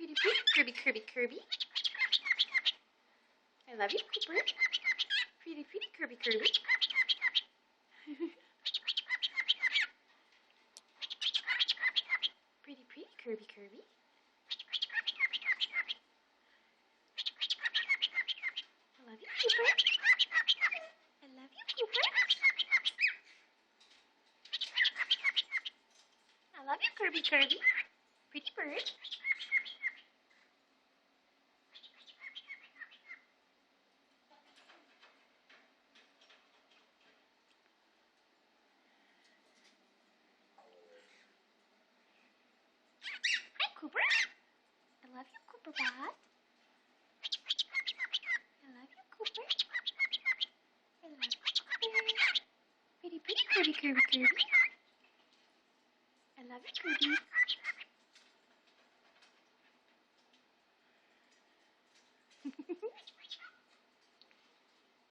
Pretty, pretty, Kirby, Kirby, Kirby. I love you, Cooper. Pretty, pretty, Kirby, Kirby. Pretty, pretty, Kirby, Kirby. I love you, Cooper. I love you, Cooper. I love you, Kirby, Kirby. Pretty bird. Hi, Cooper. I love you, Cooper Bot. I love you, Cooper. I love you, Cooper. Pretty, pretty, Kirby, Kirby, Kirby. I love you, Kirby.